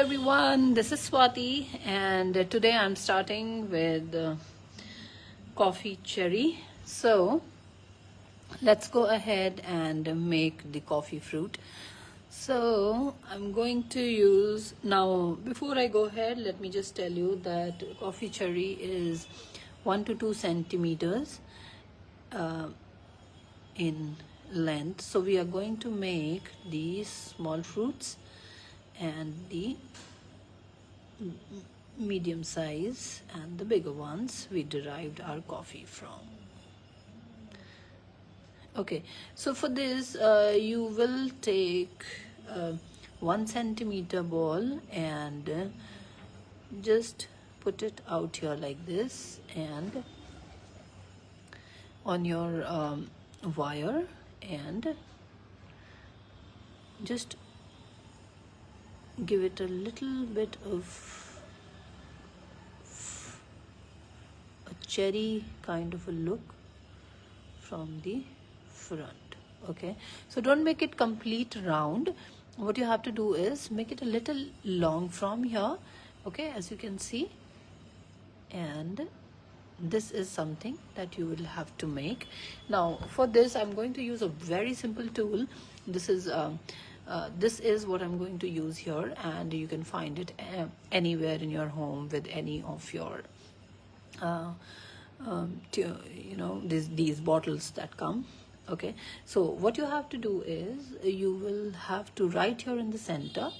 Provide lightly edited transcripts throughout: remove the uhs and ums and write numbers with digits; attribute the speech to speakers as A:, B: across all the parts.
A: everyone, this is Swati, and today I'm starting with coffee cherry. So let's go ahead and make the coffee fruit. So I'm going to use, now before I go ahead, let me just tell you that coffee cherry is 1 to 2 centimeters in length. So we are going to make these small fruits and the medium size and the bigger ones we derived our coffee from. Okay, so for this you will take 1 centimeter ball and just put it out here like this, and on your wire, and just give it a little bit of a cherry kind of a look from the front. Okay, so don't make it complete round. What you have to do is make it a little long from here, okay, as you can see. And this is something that you will have to make. Now for this I'm going to use a very simple tool. This is what I'm going to use here, and you can find it anywhere in your home with any of your these bottles that come. Okay, so what you have to do is you will have to, right here in the center,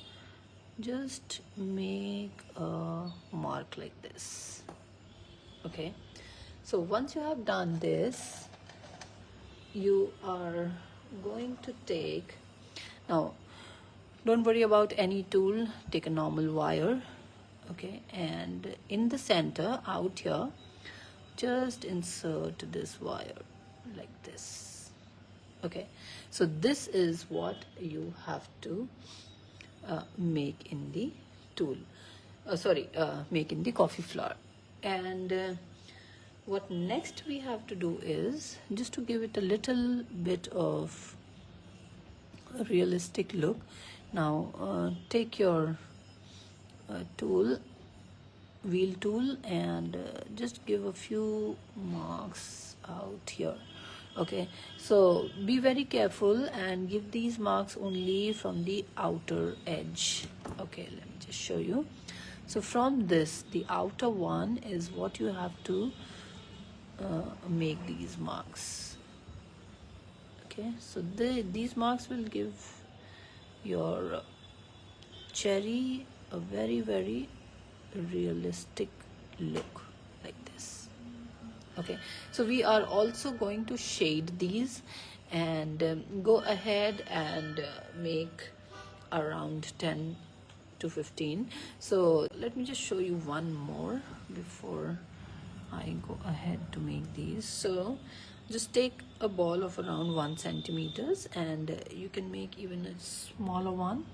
A: just make a mark like this. Okay, so once you have done this, you are going to take, now don't worry about any tool, take a normal wire, okay, and in the center out here just insert this wire like this. Okay, so this is what you have to make in the tool, make in the coffee flour. And what next we have to do is just to give it a little bit of a realistic look. Now take your wheel tool, and just give a few marks out here. Okay, so be very careful and give these marks only from the outer edge. Okay, let me just show you. So from this, the outer one is what you have to make these marks. Okay, so these marks will give your cherry a very, very realistic look like this. Okay, so we are also going to shade these, and go ahead and make around 10 to 15. So let me just show you one more before I go ahead to make these. So just take a ball of around 1 centimeters, and you can make even a smaller one.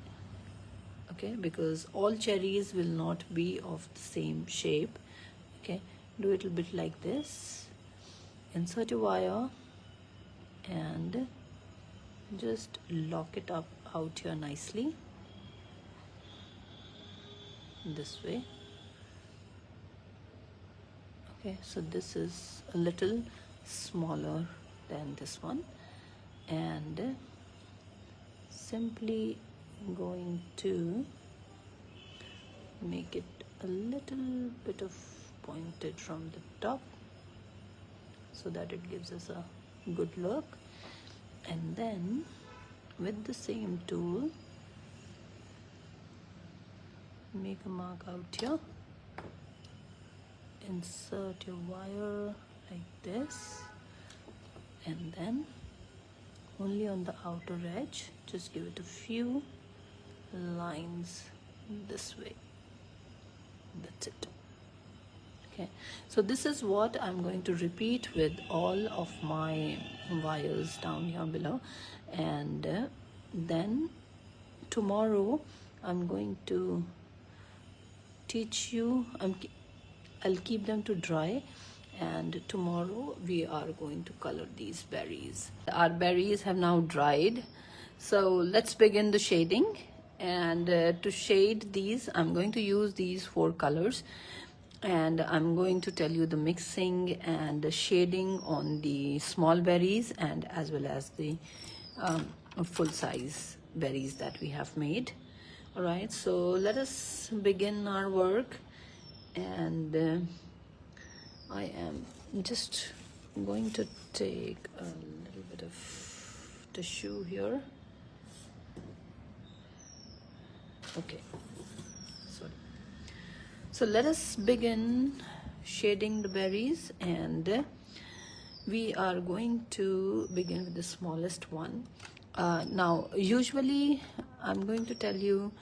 A: Okay, because all cherries will not be of the same shape. Okay, do it a bit like this, insert a wire and just lock it up out here nicely this way. Okay, so this is a little smaller than this one, and simply going to make it a little bit of pointed from the top so that it gives us a good look. And then with the same tool, make a mark out here, insert your wire like this, and then only on the outer edge just give it a few lines this way. That's it. Okay, so this is what I'm going to repeat with all of my wires down here below, and then tomorrow I'm going to teach you, I'll keep them to dry, and tomorrow we are going to color these berries. Our berries have now dried, so let's begin the shading. And to shade these, I'm going to use these 4 colors, and I'm going to tell you the mixing and the shading on the small berries and as well as the full size berries that we have made. All right, so let us begin our work. And I am just going to take a little bit of tissue here. Okay, sorry. So let us begin shading the berries, and we are going to begin with the smallest one. Now, usually I'm going to tell you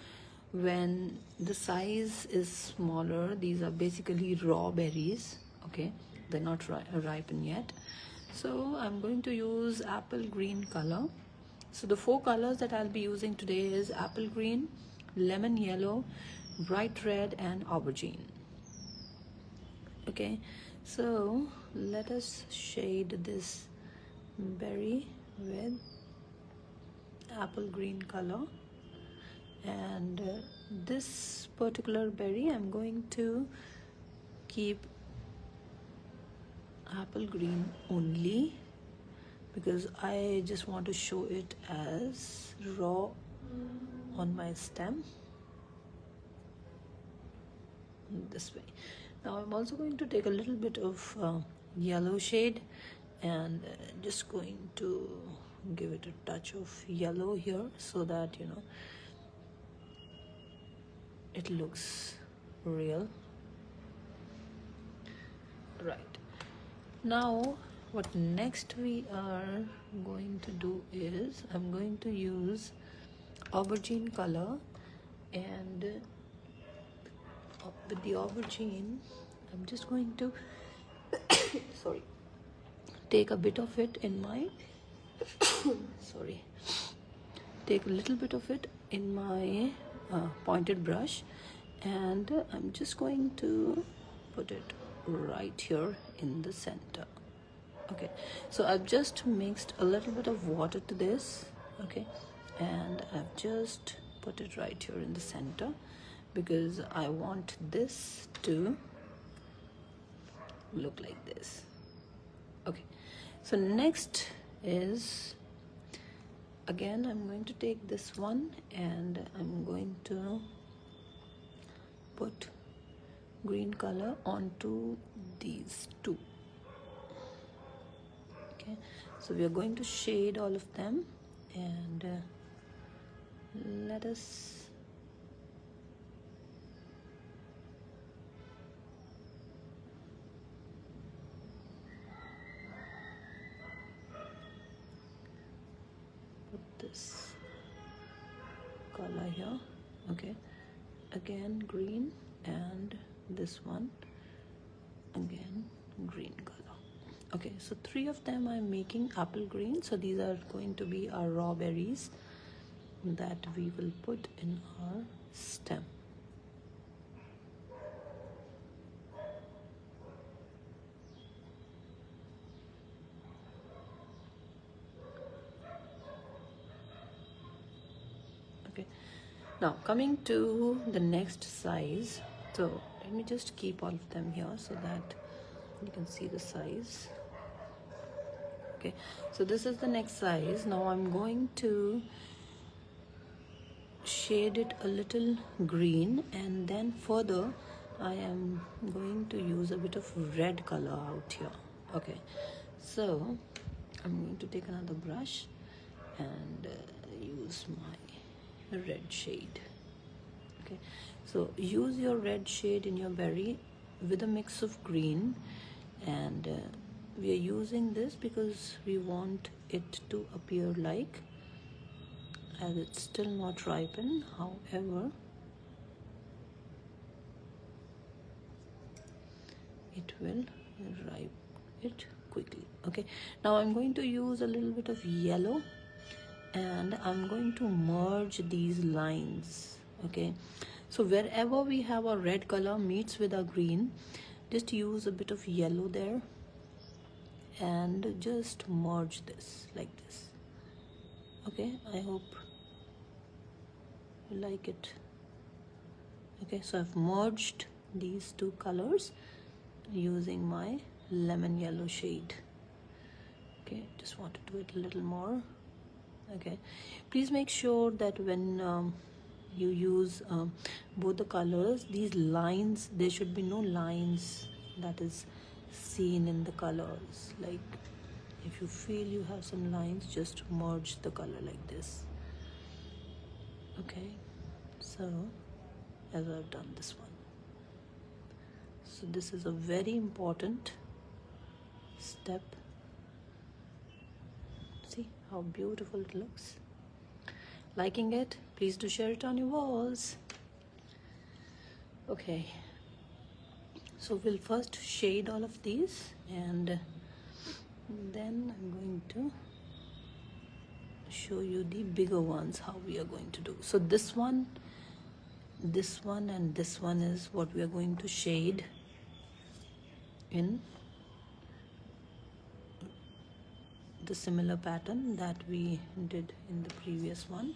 A: when the size is smaller, these are basically raw berries, okay? They're not ripened yet. So I'm going to use apple green color. So the 4 colors that I'll be using today is apple green, lemon yellow, bright red, and aubergine. Okay, so let us shade this berry with apple green color. And this particular berry I'm going to keep apple green only, because I just want to show it as raw on my stem, this way. Now I'm also going to take a little bit of yellow shade, and just going to give it a touch of yellow here, so that you know it looks real. Right, now what next we are going to do is I'm going to use aubergine color, and with the aubergine I'm just going to sorry, take a bit of it in my sorry, take a little bit of it in my pointed brush, and I'm just going to put it right here in the center. Okay, so I've just mixed a little bit of water to this, okay, and I've just put it right here in the center, because I want this to look like this. Okay, so next is, again I'm going to take this one, and I'm going to put green color onto these 2. Okay, so we are going to shade all of them, and let us put this color here. Okay, again green, and this one again green color. Okay, so 3 of them I'm making apple green, so these are going to be our raw berries that we will put in our stem. Okay, now coming to the next size, so let me just keep all of them here so that you can see the size. Okay, so this is the next size. Now I'm going to shade it a little green, and then further I am going to use a bit of red color out here. Okay, so I'm going to take another brush and use my red shade. Okay, so use your red shade in your berry with a mix of green, and we are using this because we want it to appear like, as it's still not ripened, however it will ripen it quickly. Okay, now I'm going to use a little bit of yellow, and I'm going to merge these lines. Okay, so wherever we have a red color meets with a green, just use a bit of yellow there and just merge this like this. Okay, I hope you like it. Okay, so I've merged these two colors using my lemon yellow shade. Okay, just want to do it a little more. Okay, please make sure that when you use both the colors, these lines, there should be no lines that is seen in the colors. Like if you feel you have some lines, just merge the color like this. Okay, so as I've done this one, so this is a very important step. See how beautiful it looks? Liking it? Please do share it on your walls. Okay, so we'll first shade all of these, and then I'm going to show you the bigger ones, how we are going to do. So this one, and this one is what we are going to shade in the similar pattern that we did in the previous one.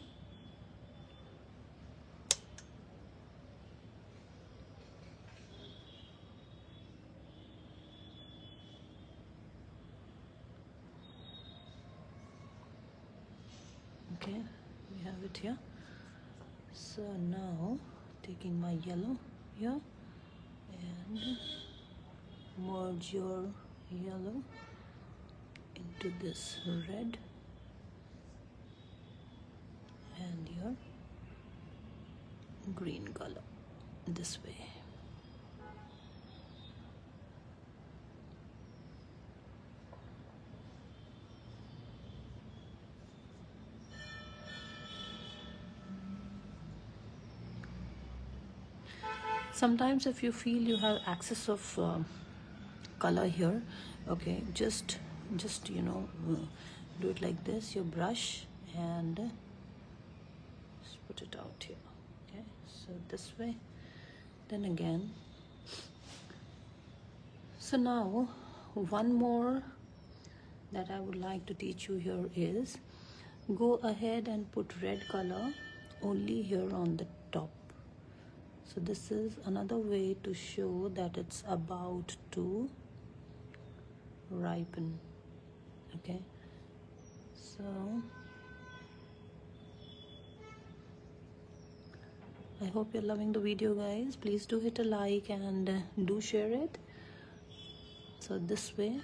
A: Okay, we have it here. So now taking my yellow here and merge your yellow into this red and your green color this way. Sometimes if you feel you have excess of color here, okay, just you know, do it like this, your brush, and just put it out here. Okay, so this way, then again. So now one more that I would like to teach you here is go ahead and put red color only here on the top. So this is another way to show that it's about to ripen. Okay, so I hope you're loving the video, guys. Please do hit a like and do share it. So this way,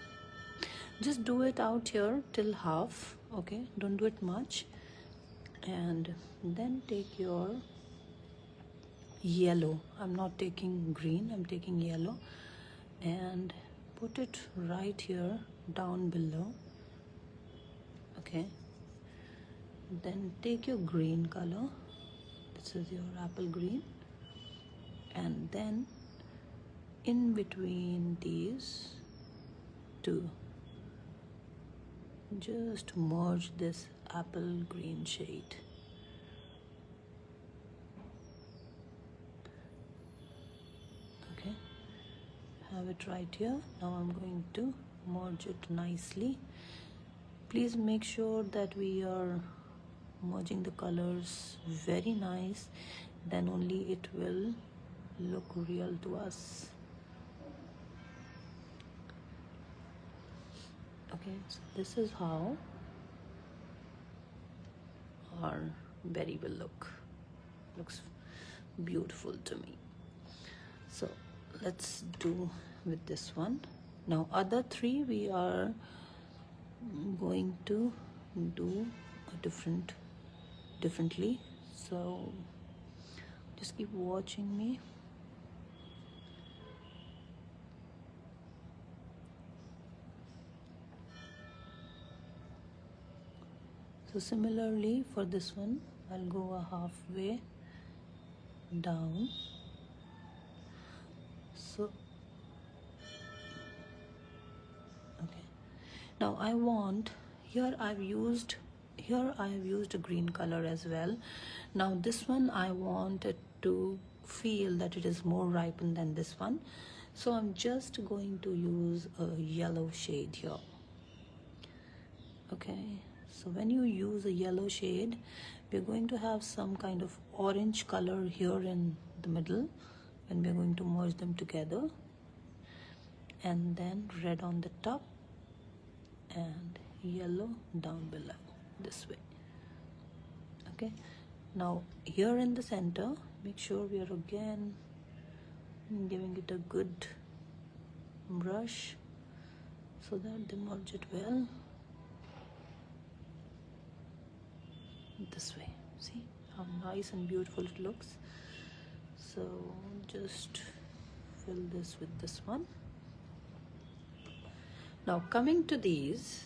A: just do it out here till half. Okay, don't do it much, and then take your yellow. I'm not taking green, I'm taking yellow, and put it right here down below. Okay, then take your green color, this is your apple green, and then in between these two, just merge this apple green shade. Okay, have it right here. Now I'm going to merge it nicely. Please make sure that we are merging the colors very nice, then only it will look real to us. Okay, so this is how our berry will look. Looks beautiful to me. So let's do with this one. Now other three we are going to do differently, so just keep watching me. So similarly for this one, I'll go a halfway down. So okay, now I want here I have used a green color as well. Now this one I want it to feel that it is more ripened than this one, so I'm just going to use a yellow shade here. Okay, So when you use a yellow shade, we're going to have some kind of orange color here in the middle, and we're going to merge them together, and then red on the top and yellow down below, this way. Okay, now here in the center, make sure we are again giving it a good brush so that they merge it well. This way, see how nice and beautiful it looks. So just fill this with this one. Now coming to these,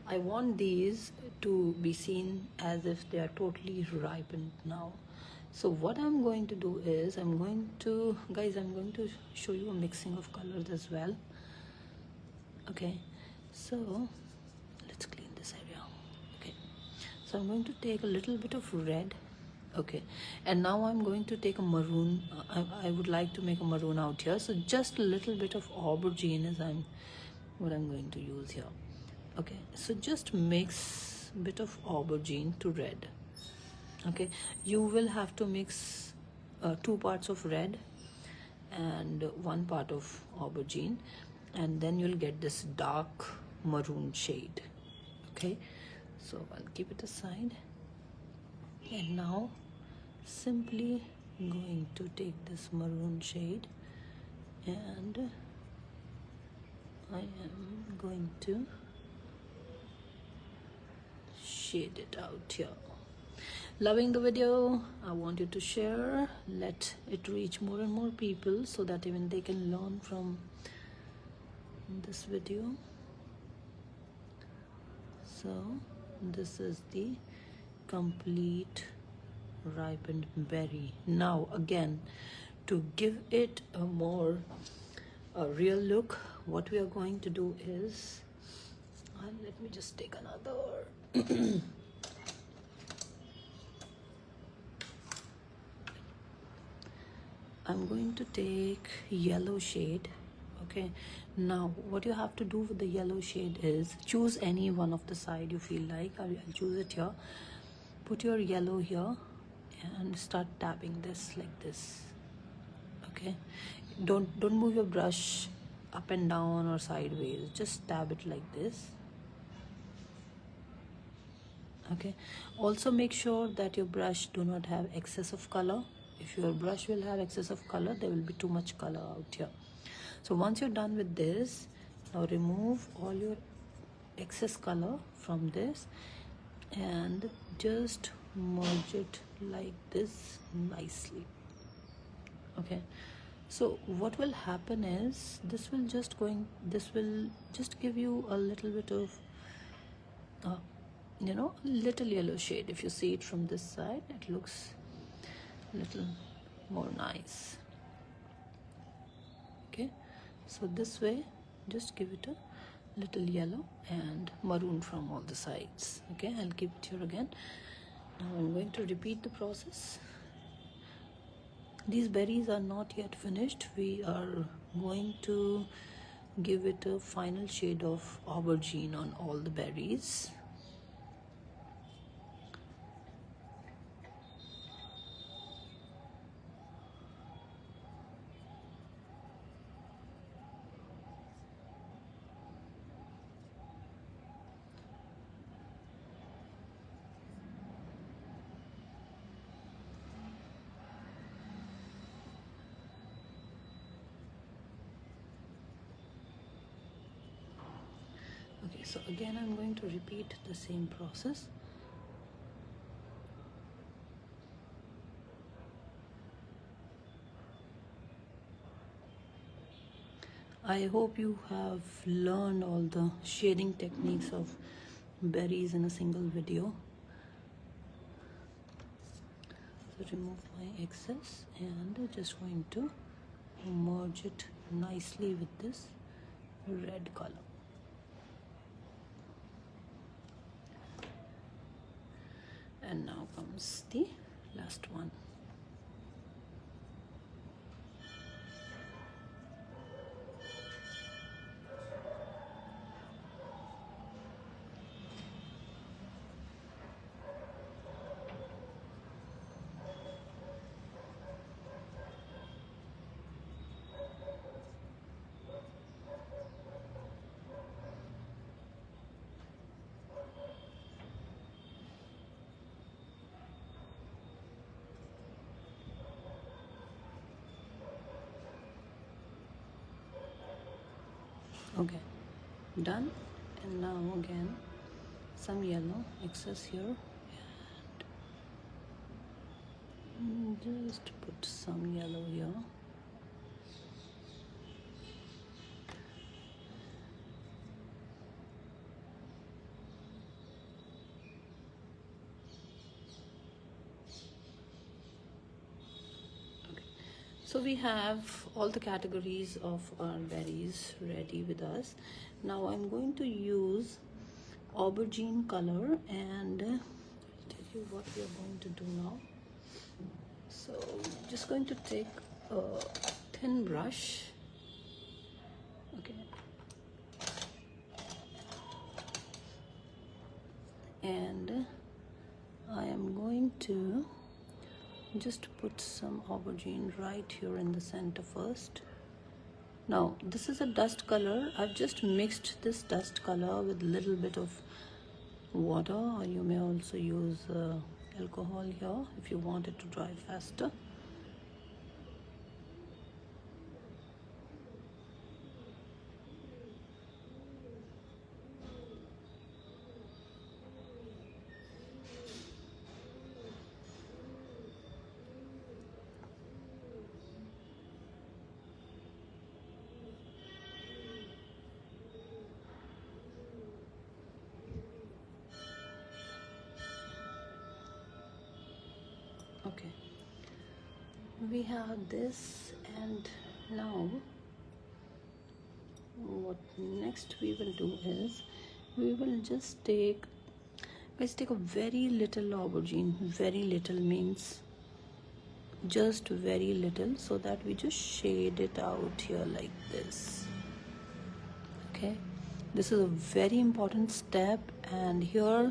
A: I want these to be seen as if they are totally ripened now. So what I'm going to do is, I'm going to show you a mixing of colors as well. Okay, so let's clean this area. Okay, so I'm going to take a little bit of red. Okay, and now I'm going to take a maroon. I would like to make a maroon out here, so just a little bit of aubergine is what I'm going to use here. Okay, so just mix a bit of aubergine to red. Okay, you will have to mix 2 parts of red and 1 part of aubergine, and then you'll get this dark maroon shade. Okay, so I'll keep it aside, and now simply going to take this maroon shade and I am going to shade it out here. Loving the video, I want you to share, let it reach more and more people so that even they can learn from this video. So this is the complete ripened berry. Now again, to give it a more real look, what we are going to do is, let me just take another I'm going to take yellow shade. Okay, now what you have to do with the yellow shade is choose any one of the side you feel like. I'll choose it here. Put your yellow here and start tapping this like this. Okay, don't move your brush up and down or sideways, just tap it like this. Okay, also make sure that your brush do not have excess of color. If your brush will have excess of color, there will be too much color out here. So once you're done with this, now remove all your excess color from this and just merge it like this nicely. Okay, so what will happen is this will just give you a little bit of little yellow shade. If you see it from this side, it looks a little more nice. Okay, so this way just give it a little yellow and maroon from all the sides. Okay, I'll keep it here again. Now I'm going to repeat the process. These berries are not yet finished. We are going to give it a final shade of aubergine on all the berries. Okay, so again I'm going to repeat the same process. I hope you have learned all the shading techniques of berries in a single video. So remove my excess and just going to merge it nicely with this red color. And now comes the last one. Okay, done. And now again some yellow excess here, and just put some yellow here. So we have all the categories of our berries ready with us. Now I'm going to use aubergine color, and I'll tell you what we are going to do now. So just going to take a thin brush, okay, and I am going to just put some aubergine right here in the center first. Now this is a dust color. I've just mixed this dust color with a little bit of water, or you may also use alcohol here if you want it to dry faster. Okay, we have this, and now what next we will do is we will just take, let's take a very little aubergine. Very little means just very little, so that we just shade it out here like this. Okay, this is a very important step, and here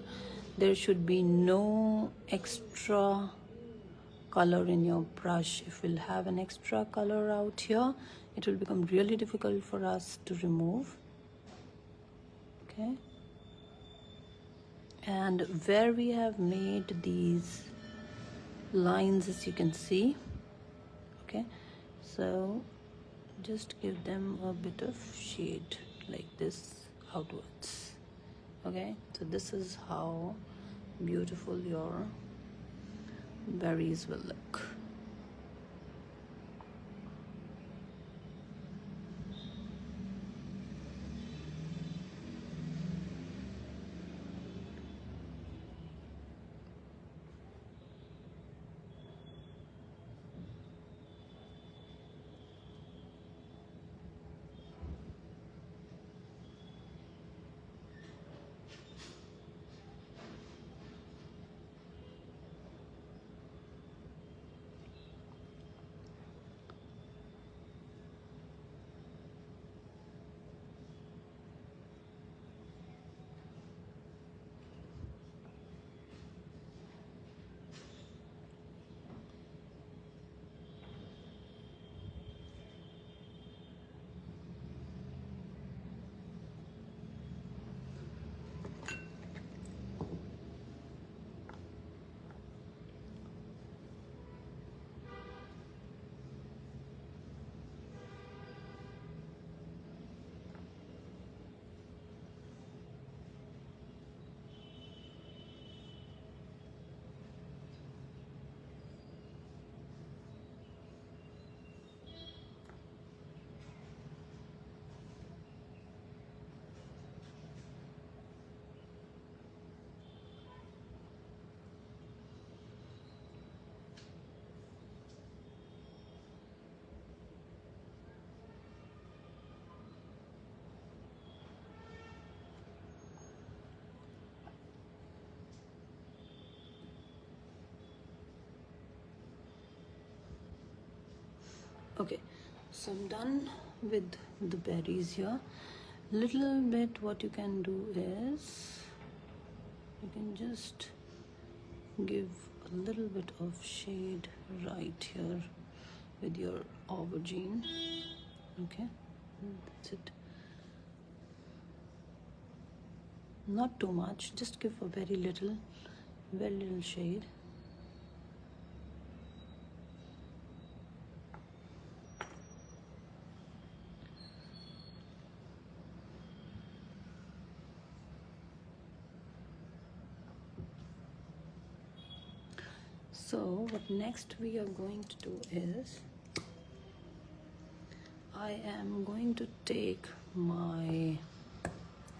A: there should be no extra color in your brush. If we'll have an extra color out here, it will become really difficult for us to remove. Okay, and where we have made these lines, as you can see, okay, so just give them a bit of shade like this outwards. Okay, so this is how beautiful your berries will look. Okay, so I'm done with the berries here. Little bit what you can do is you can just give a little bit of shade right here with your aubergine. Okay, that's it. Not too much, just give a very little shade. So what next we are going to do is I am going to take my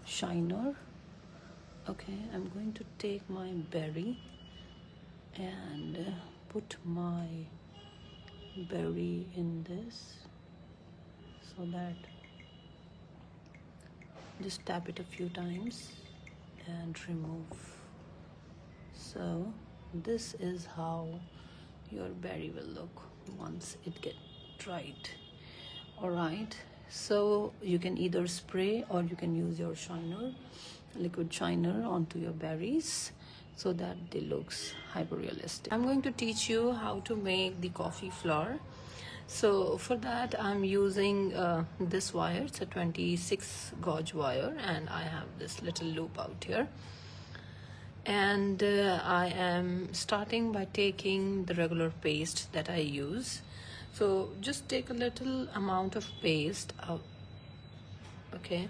A: shiner. Okay, I'm going to take my berry and put my berry in this, so that just tap it a few times and remove. So this is how your berry will look once it gets dried. All right, so you can either spray or you can use your shiner, liquid shiner, onto your berries so that they looks hyper realistic. I'm going to teach you how to make the coffee flour. So for that I'm using this wire. It's a 26 gauge wire and I have this little loop out here, and I am starting by taking the regular paste that I use. So just take a little amount of paste out, okay,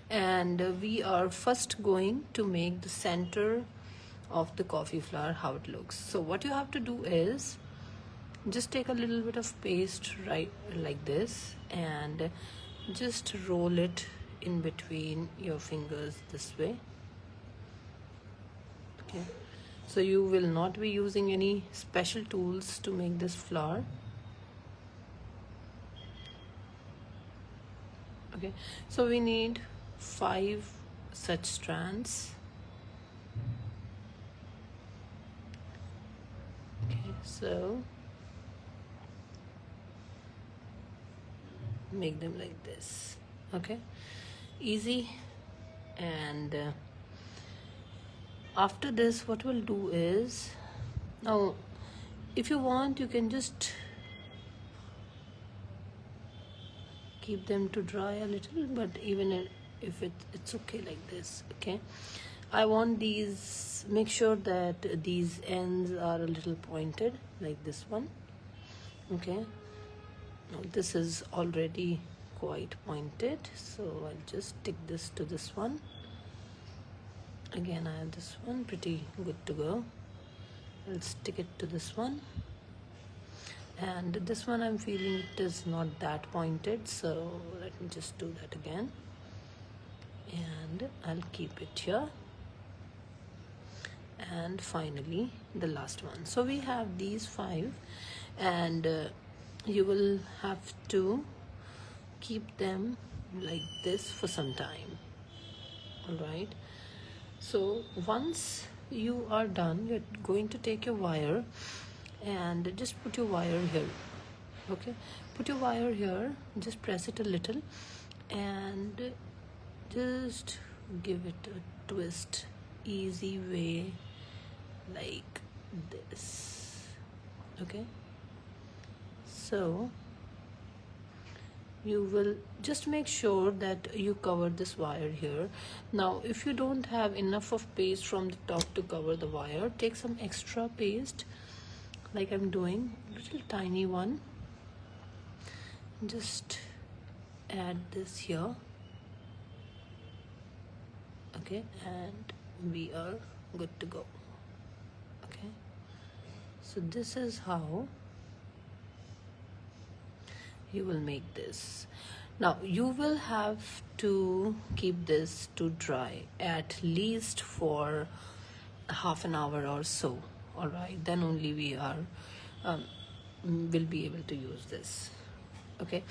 A: and we are first going to make the center of the coffee flour, how it looks. So what you have to do is just take a little bit of paste right like this and just roll it in between your fingers this way. Okay, so you will not be using any special tools to make this flour. Okay, so we need 5 such strands. Okay, so make them like this. Okay, easy. And after this what we'll do is, now if you want you can just keep them to dry a little, but even if it's okay like this. Okay, I want these, make sure that these ends are a little pointed like this one. Okay, now this is already quite pointed, so I'll just stick this to this one. Again I have this one pretty good to go. I'll stick it to this one, and this one I'm feeling it is not that pointed, so let me just do that again, and I'll keep it here. And finally the last one. So we have these 5, and you will have to keep them like this for some time. All right, so once you are done, you're going to take your wire and just put your wire here. Okay, put your wire here, just press it a little and just give it a twist, easy way like this. Okay, so you will just make sure that you cover this wire here. Now if you don't have enough of paste from the top to cover the wire, take some extra paste like I'm doing, little tiny one, just add this here. Okay, and we are good to go. Okay, so this is how you will make this. Now you will have to keep this to dry at least for half an hour or so. All right, then only we are will be able to use this. Okay,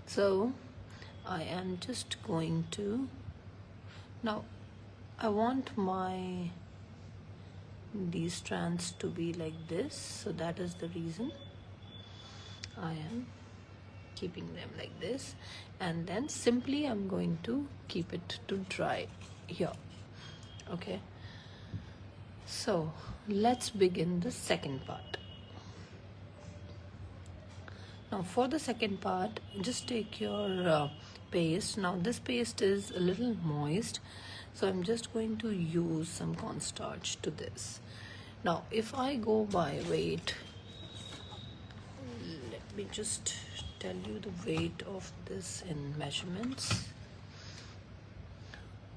A: so I am just going to, now I want these strands to be like this, so that is the reason I am keeping them like this, and then simply I'm going to keep it to dry here. Okay, so let's begin the second part. Now for the second part, just take your paste. Now this paste is a little moist, so I'm just going to use some cornstarch to this. Now if I go by weight, let me just tell you the weight of this in measurements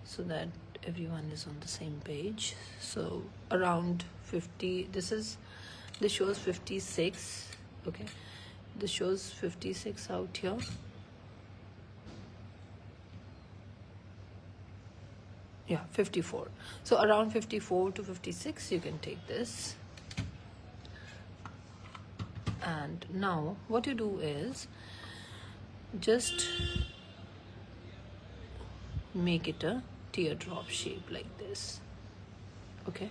A: so that everyone is on the same page. So around 50, this is This shows 56. Okay, this shows 56 out here. Yeah, 54. So around 54 to 56 you can take this. And now what you do is just make it a teardrop shape like this. Okay,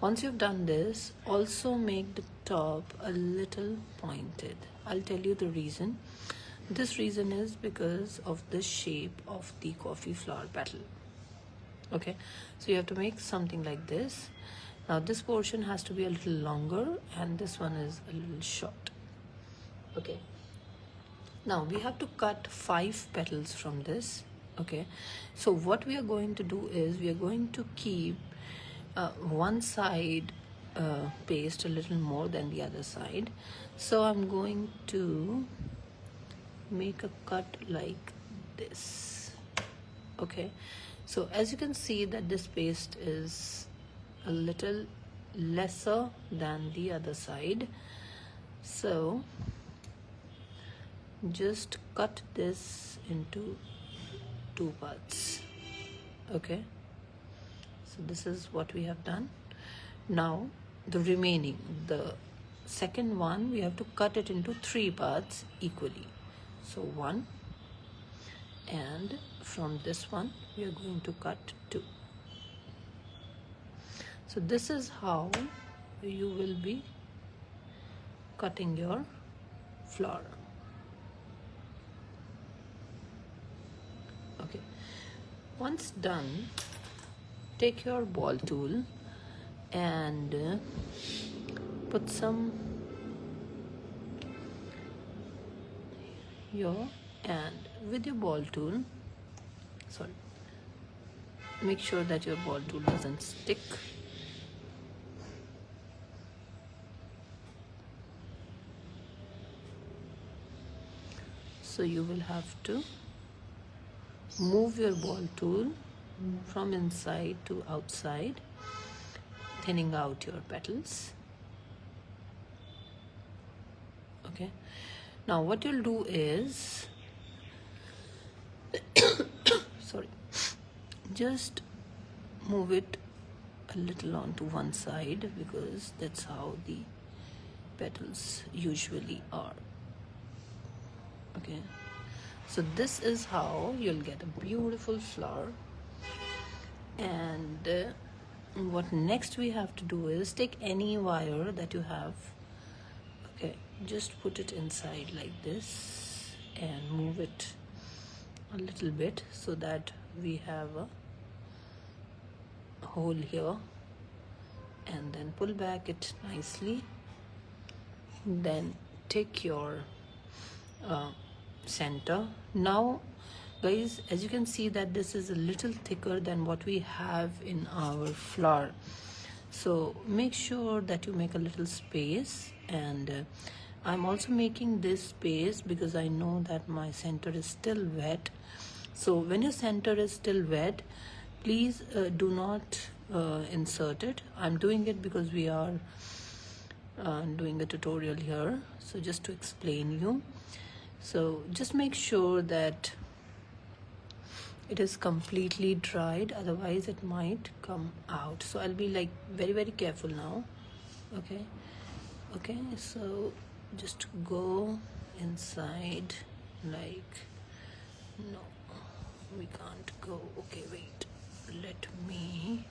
A: once you've done this, also make the top a little pointed. I'll tell you the reason. This reason is because of the shape of the coffee flower petal. Okay, so you have to make something like this. Now this portion has to be a little longer and this one is a little short. Okay, now we have to cut 5 petals from this. Okay, so what we are going to do is we are going to keep one side paste a little more than the other side. So I'm going to make a cut like this. Okay, so as you can see that this paste is a little lesser than the other side, so just cut this into 2 parts. Okay, so this is what we have done. Now the remaining, the second one, we have to cut it into 3 parts equally. So 1, and from this one we are going to cut 2. So this is how you will be cutting your flower. Okay, once done, take your ball tool and put some here, and with your ball tool, make sure that your ball tool doesn't stick. So you will have to move your ball tool from inside to outside, thinning out your petals. Okay, now what you'll do is just move it a little onto one side, because that's how the petals usually are. Okay, so this is how you'll get a beautiful flower. And what next we have to do is take any wire that you have. Okay, just put it inside like this and move it a little bit so that we have a hole here, and then pull back it nicely. Then take your center. Now guys, as you can see that this is a little thicker than what we have in our flower, so make sure that you make a little space. And I'm also making this space because I know that my center is still wet. So when your center is still wet, please do not insert it. I'm doing it because we are doing a tutorial here, so just to explain you. So just make sure that it is completely dried, otherwise it might come out. So I'll be like very careful now. Okay, so just go inside, like, no, we can't go. Okay, wait, let me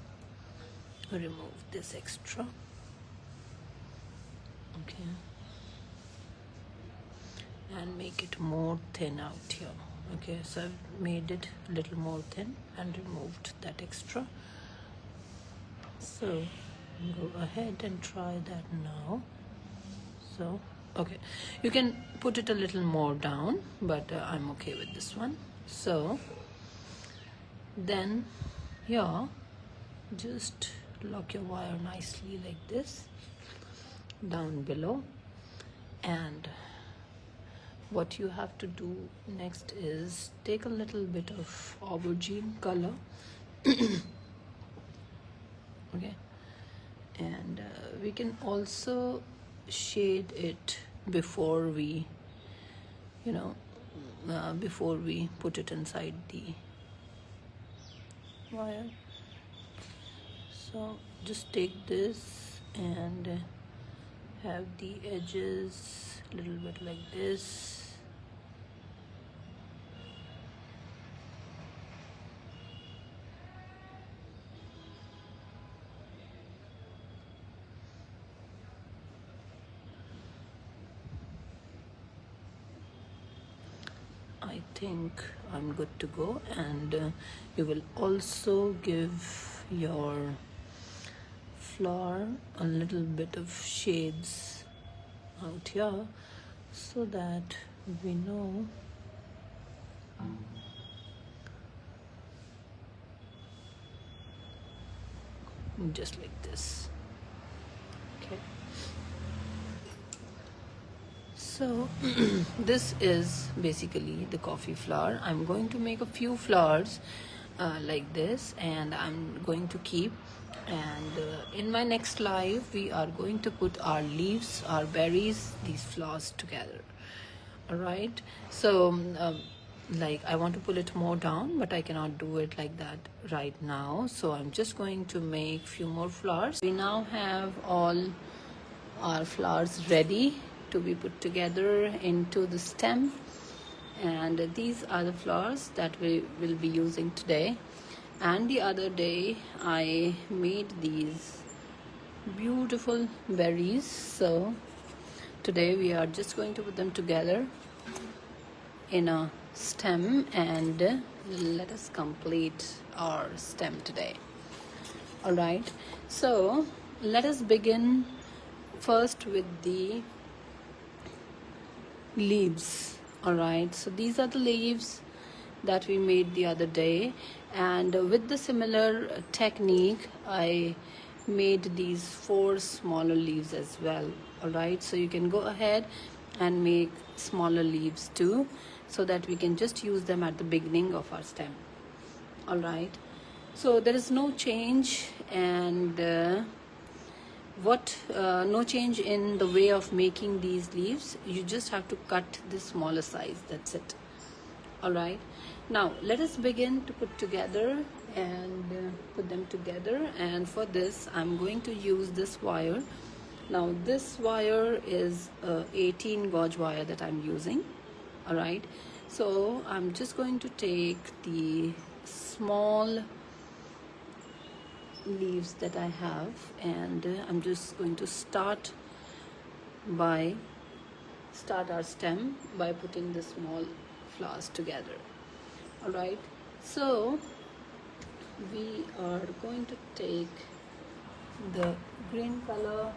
A: remove this extra. Okay, and make it more thin out here. Okay, so I've made it a little more thin and removed that extra. So go ahead and try that now. So okay, you can put it a little more down, but I'm okay with this one. So then here, just lock your wire nicely like this down below. And what you have to do next is take a little bit of aubergine color. Okay, and we can also shade it before we, before we put it inside the wire. So just take this and have the edges a little bit like this. I think I'm good to go, and you will also give your flower a little bit of shades out here so that we know just like this. Okay, so this is basically the coffee flower. I'm going to make a few flowers like this, and I'm going to keep, and in my next live we are going to put our leaves, our berries, these flowers together. All right, so like I want to pull it more down, but I cannot do it like that right now, so I'm just going to make few more flowers. We now have all our flowers ready to be put together into the stem, and these are the flowers that we will be using today. And the other day I made these beautiful berries, so today we are just going to put them together in a stem, and let us complete our stem today. All right, so let us begin first with the leaves. All right, so these are the leaves that we made the other day, and with the similar technique I made these 4 smaller leaves as well. All right, so you can go ahead and make smaller leaves too, so that we can just use them at the beginning of our stem. All right, so there is no change, and no change in the way of making these leaves. You just have to cut the smaller size, that's it. All right, now let us begin to put together and put them together, and for this I'm going to use this wire. Now this wire is 18 gauge wire that I'm using. All right, so I'm just going to take the small leaves that I have, and I'm just going to start our stem by putting the small flowers together. All right, so we are going to take the green color,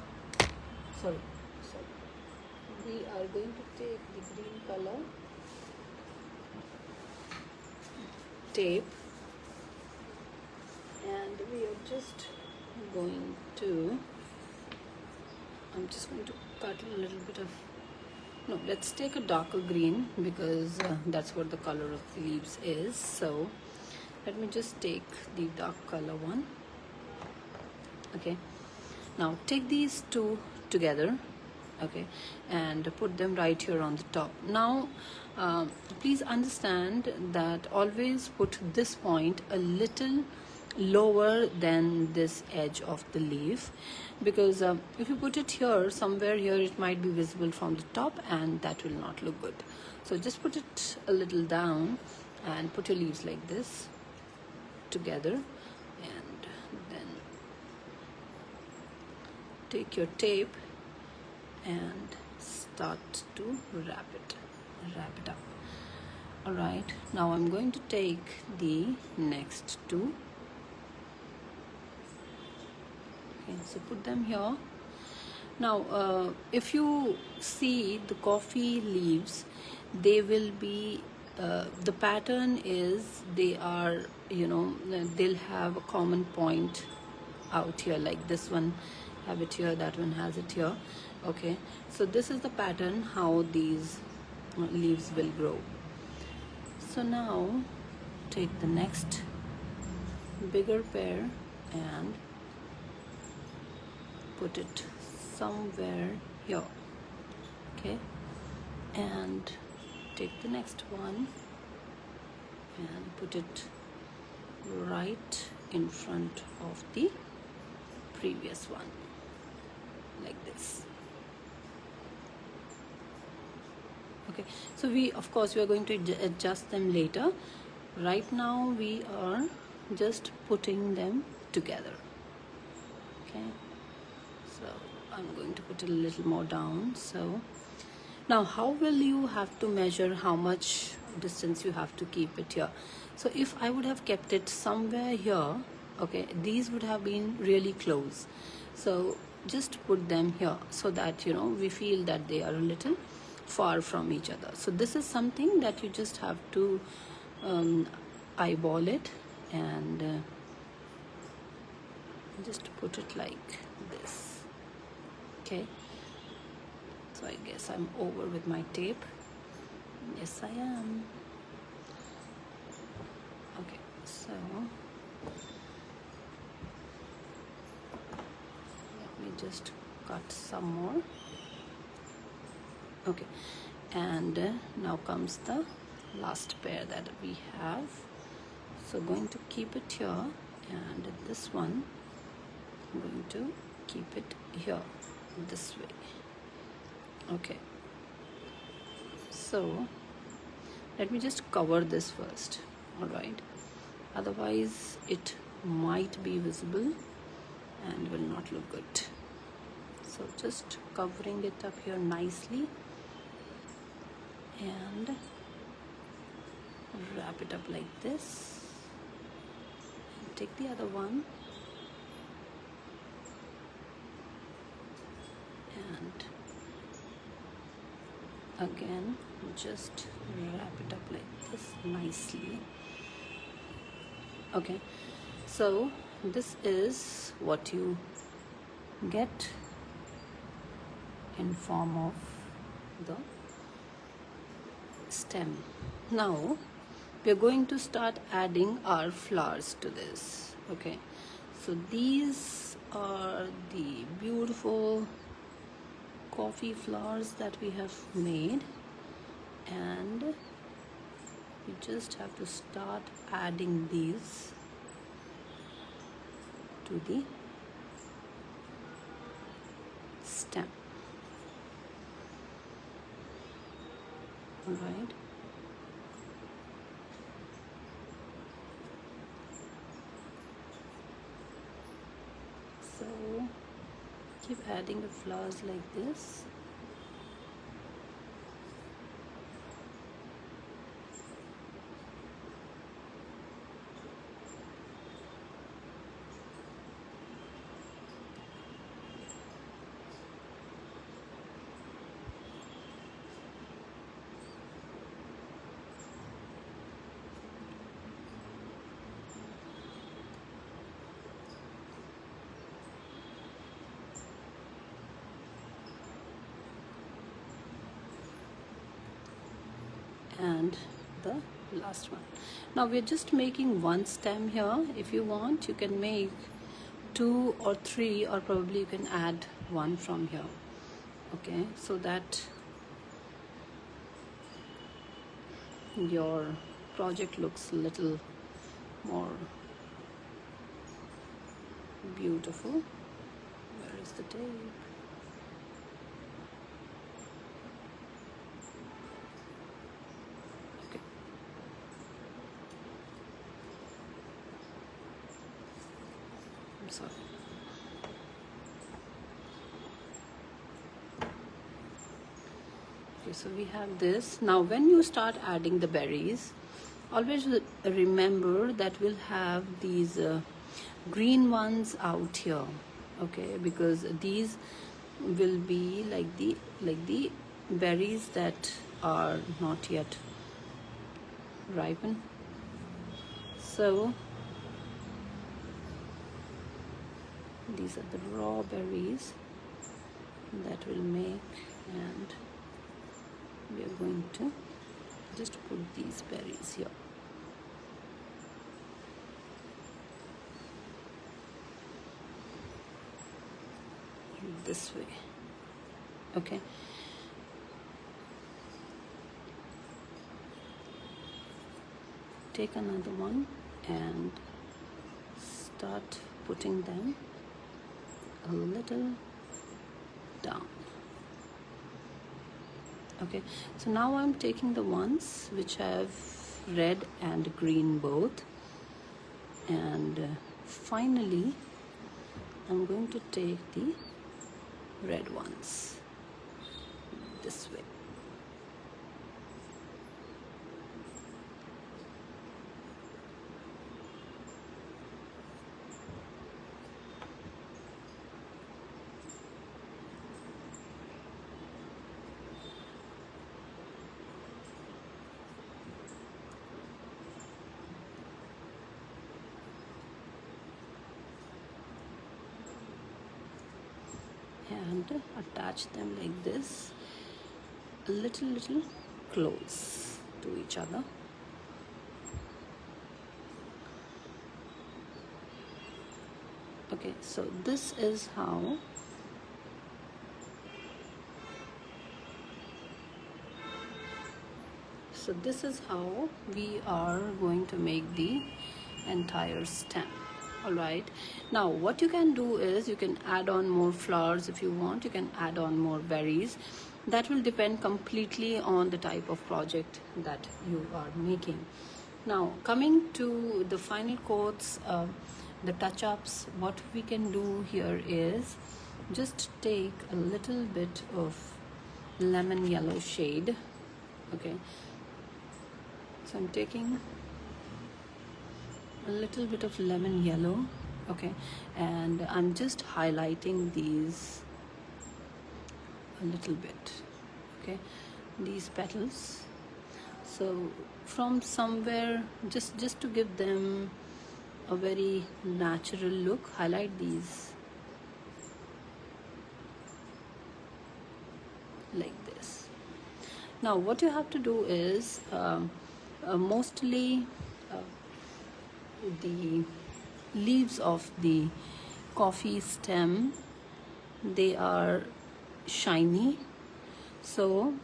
A: we are going to take the green color tape, and we are just going to, I'm just going to cut a little bit of, no, let's take a darker green, because that's what the color of the leaves is. So let me just take the dark color one. Okay, now take these two together, okay, and put them right here on the top. Now please understand that always put this point a little lower than this edge of the leaf, because if you put it here, somewhere here, it might be visible from the top, and that will not look good. So just put it a little down and put your leaves like this together, and then take your tape and start to wrap it up. All right, now I'm going to take the next two. Okay, so put them here. Now if you see the coffee leaves, they will be the pattern is, they are, they'll have a common point out here, like this one have it here, that one has it here. Okay, so this is the pattern how these leaves will grow. So now take the next bigger pair and put it somewhere here. Okay, and take the next one and put it right in front of the previous one, like this. Okay, so we of course we are going to adjust them later. Right now we are just putting them together. Okay, so I'm going to put a little more down. So now how will you have to measure how much distance you have to keep it here? So if I would have kept it somewhere here, okay, these would have been really close. So just put them here so that we feel that they are a little far from each other. So this is something that you just have to eyeball it and just put it like this. Okay, so I guess I'm over with my tape. Yes, I am. Okay, so let me just cut some more. Okay, and now comes the last pair that we have. So going to keep it here, and this one I'm going to keep it here this way. Okay, so let me just cover this first. All right, otherwise it might be visible and will not look good. So just covering it up here nicely and wrap it up like this, and take the other one and again just wrap it up like this nicely. Okay, so this is what you get in form of the stem. Now we are going to start adding our flowers to this. Okay, so these are the beautiful coffee flowers that we have made, and you just have to start adding these to the stem. All right, so keep adding the flowers like this. And the last one. Now we're just making one stem here. If you want, you can make 2 or 3, or probably you can add one from here. Okay, so that your project looks a little more beautiful. Where is the tape? Sorry. Okay, so we have this. Now when you start adding the berries, always remember that we'll have these green ones out here. Okay, because these will be like the berries that are not yet ripened. So these are the raw berries that will make, and we are going to just put these berries here. this way. Okay, take another one and start putting them a little down. Okay, so now I'm taking the ones which have red and green both, and finally I'm going to take the red ones this way. And attach them like this, a little close to each other. Okay, so this is how we are going to make the entire stem. All right, now what you can do is you can add on more flowers if you want. You can add on more berries. That will depend completely on the type of project that you are making. Now coming to the final coats, the touch-ups, what we can do here is just take a little bit of lemon yellow shade. Okay, so I'm taking a little bit of lemon yellow, okay, and I'm just highlighting these a little bit, okay, these petals. So from somewhere, just to give them a very natural look, highlight these like this. Now what you have to do is mostly the leaves of the coffee stem, they are shiny, so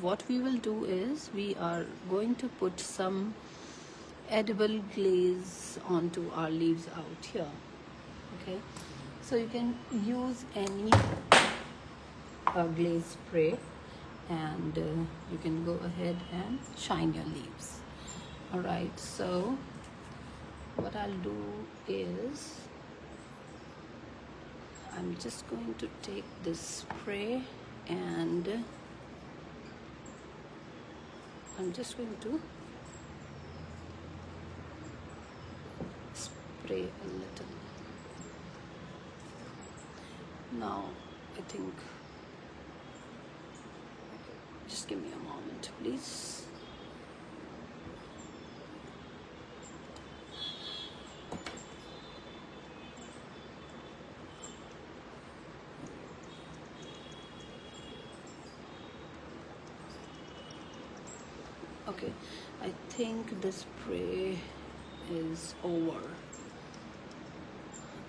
A: what we will do is we are going to put some edible glaze onto our leaves out here. Okay, so you can use any glaze spray, and you can go ahead and shine your leaves. All right, so what I'll do is I'm just going to take this spray and I'm just going to spray a little. Now I think, just give me a moment please. Okay, I think the spray is over.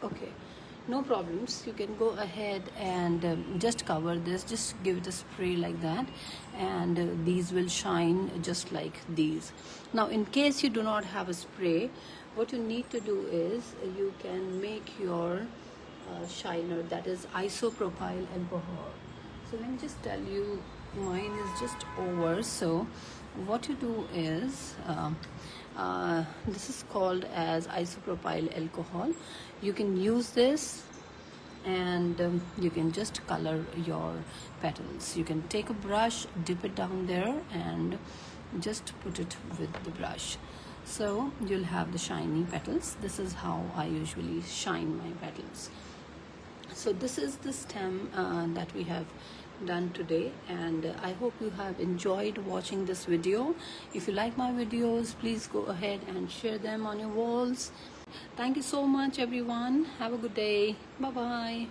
A: Okay, no problems. You can go ahead and just cover this, just give it a spray like that, and these will shine just like these. Now in case you do not have a spray, what you need to do is you can make your shiner, that is isopropyl alcohol. So let me just tell you, mine is just over. So what you do is this is called as isopropyl alcohol. You can use this and you can just color your petals. You can take a brush, dip it down there and just put it with the brush, so you'll have the shiny petals. This is how I usually shine my petals. So this is the stem that we have done today, and I hope you have enjoyed watching this video. If you like my videos, please go ahead and share them on your walls. Thank you so much everyone. Have a good day. Bye bye.